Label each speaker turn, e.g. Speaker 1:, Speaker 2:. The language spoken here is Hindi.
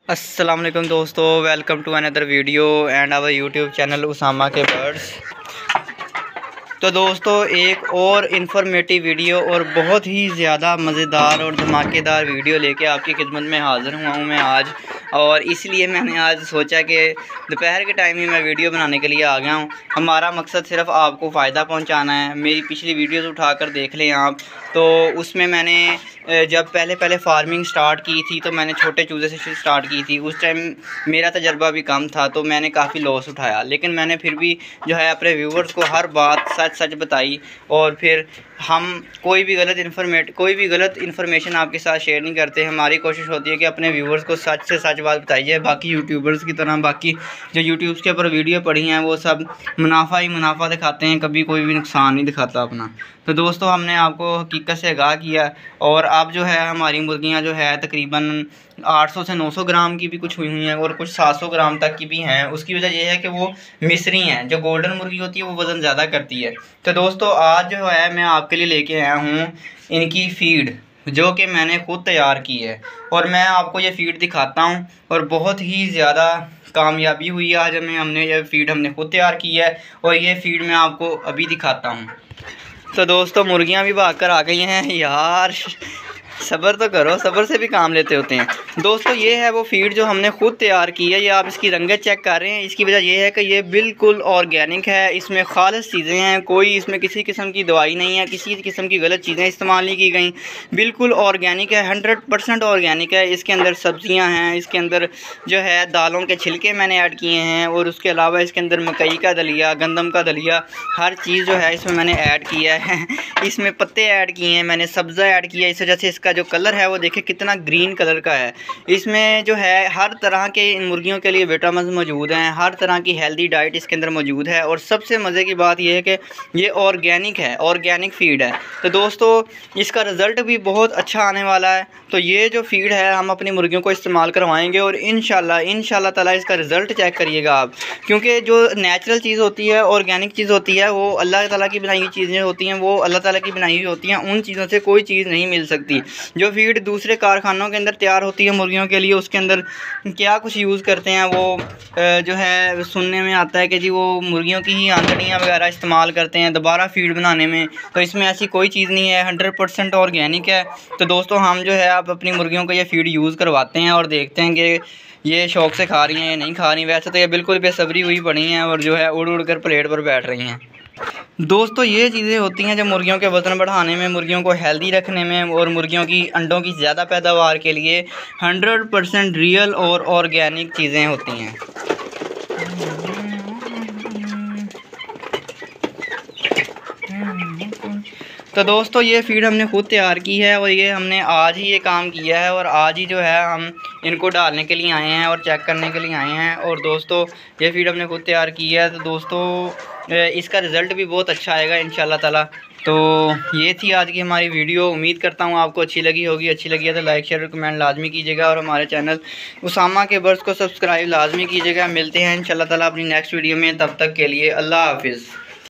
Speaker 1: अस्सलाम वालेकुम दोस्तों, welcome to another video and our YouTube channel Usama के बर्ड्स। तो दोस्तों एक और इन्फॉर्मेटिव वीडियो और बहुत ही ज़्यादा मज़ेदार और धमाकेदार वीडियो लेके आपकी खिदमत में हाज़िर हुआ हूँ मैं आज। और इसलिए मैंने आज सोचा कि दोपहर के टाइम ही मैं वीडियो बनाने के लिए आ गया हूँ। हमारा मकसद सिर्फ आपको फ़ायदा पहुँचाना है। मेरी पिछली वीडियोज़ उठाकर देख लें आप, तो उसमें मैंने जब पहले फार्मिंग स्टार्ट की थी तो मैंने छोटे चूज़े से स्टार्ट की थी। उस टाइम मेरा तजर्बा भी कम था तो मैंने काफ़ी लॉस उठाया, लेकिन मैंने फिर भी जो है अपने व्यूवर्स को हर बात सच बताई। और फिर हम कोई भी गलत इन्फॉर्मेशन आपके साथ शेयर नहीं करते। हमारी कोशिश होती है कि अपने व्यूवर्स को सच से सच बात बताई जाए। बाकी यूट्यूबर्स की तरह बाकी जो यूट्यूब्स के ऊपर वीडियो पड़ी हैं वो सब मुनाफा ही मुनाफा दिखाते हैं, कभी कोई भी नुकसान नहीं दिखाता अपना। तो दोस्तों हमने आपको हकीकत से आगाह किया। और अब जो है हमारी मुर्गियां जो है तकरीबन 800 से 900 ग्राम की भी कुछ हुई हैं और कुछ 700 ग्राम तक की भी हैं। उसकी वजह यह है कि वो मिस्री हैं। जो गोल्डन मुर्गी होती है वो वज़न ज़्यादा करती है। तो दोस्तों आज जो है मैं आपके लिए लेके आया हूँ इनकी फ़ीड, जो कि मैंने खुद तैयार की है। और मैं आपको ये फ़ीड दिखाता हूँ और बहुत ही ज़्यादा कामयाबी हुई है। आज हमने ये फ़ीड खुद तैयार की है और ये फ़ीड मैं आपको अभी दिखाता हूँ। तो दोस्तों मुर्गियाँ भी भाग कर आ गई हैं यार, सब्र तो करो, सब्र से भी काम लेते होते हैं। दोस्तों ये है वो फ़ीड जो हमने खुद तैयार की है। ये आप इसकी रंगत चेक कर रहे हैं। इसकी वजह ये है कि ये बिल्कुल ऑर्गेनिक है। इसमें खालिस चीज़ें हैं, कोई इसमें किसी किस्म की दवाई नहीं है, किसी किस्म की गलत चीज़ें इस्तेमाल नहीं की गई। बिल्कुल ऑर्गेनिक है, 100% ऑर्गेनिक है। इसके अंदर सब्ज़ियाँ हैं, इसके अंदर जो है दालों के छिलके मैंने ऐड किए हैं और उसके अलावा इसके अंदर मकई का दलिया, गंदम का दलिया, हर चीज़ जो है इसमें मैंने ऐड किया है। इसमें पत्ते ऐड किए हैं, मैंने सब्ज़ा ऐड किया। इस वजह से इसका जो कलर है वो देखिए कितना ग्रीन कलर का है। इसमें जो है हर तरह के इन मुर्गियों के लिए विटामिन मौजूद हैं, हर तरह की हेल्दी डाइट इसके अंदर मौजूद है। और सबसे मज़े की बात यह है कि ये ऑर्गेनिक है, ऑर्गेनिक फ़ीड है। तो दोस्तों इसका रिज़ल्ट भी बहुत अच्छा आने वाला है। तो ये जो फ़ीड है हम अपनी मुर्गियों को इस्तेमाल करवाएंगे और इंशाल्लाह ताला इसका रिज़ल्ट चेक करिएगा आप। क्योंकि जो नेचुरल चीज़ होती है, ऑर्गेनिक चीज़ होती है, वो अल्लाह ताला की बनाई हुई चीज़ें होती हैं, वो अल्लाह ताला की बनाई हुई होती हैं। उन चीज़ों से कोई चीज़ नहीं मिल सकती। जो फ़ीड दूसरे कारखानों के अंदर तैयार होती है मुर्गियों के लिए, उसके अंदर क्या कुछ यूज़ करते हैं वो जो है सुनने में आता है कि जी वो मुर्गियों की ही आंतड़ियाँ वगैरह इस्तेमाल करते हैं दोबारा फ़ीड बनाने में। तो इसमें ऐसी कोई चीज़ नहीं है, 100% ऑर्गेनिक है। तो दोस्तों हम जो है आप अपनी मुर्गियों को ये फ़ीड यूज़ करवाते हैं और देखते हैं कि ये शौक़ से खा रही हैं या नहीं खा रही। वैसे तो ये बिल्कुल बेसब्री हुई पड़ी हैं और जो है उड़ कर प्लेट पर बैठ रही हैं। दोस्तों ये चीज़ें होती हैं जो मुर्गियों के वज़न बढ़ाने में, मुर्गियों को हेल्दी रखने में और मुर्गियों की अंडों की ज़्यादा पैदावार के लिए 100% रियल और ऑर्गेनिक चीज़ें होती हैं। तो दोस्तों ये फ़ीड हमने खुद तैयार की है और ये हमने आज ही ये काम किया है और आज ही जो है हम इनको डालने के लिए आए हैं और चेक करने के लिए आए हैं। और दोस्तों ये फ़ीड हमने खुद तैयार की है। तो दोस्तों इसका रिज़ल्ट भी बहुत अच्छा आएगा इंशाल्लाह ताला। तो ये थी आज की हमारी वीडियो। उम्मीद करता हूँ आपको अच्छी लगी होगी। अच्छी लगी है तो लाइक शेयर और कमेंट लाजमी कीजिएगा और हमारे चैनल उसामा के बर्ड्स को सब्सक्राइब लाजमी कीजिएगा। मिलते हैं इंशाल्लाह ताला अपनी नेक्स्ट वीडियो में। तब तक के लिए अल्लाह हाफिज़।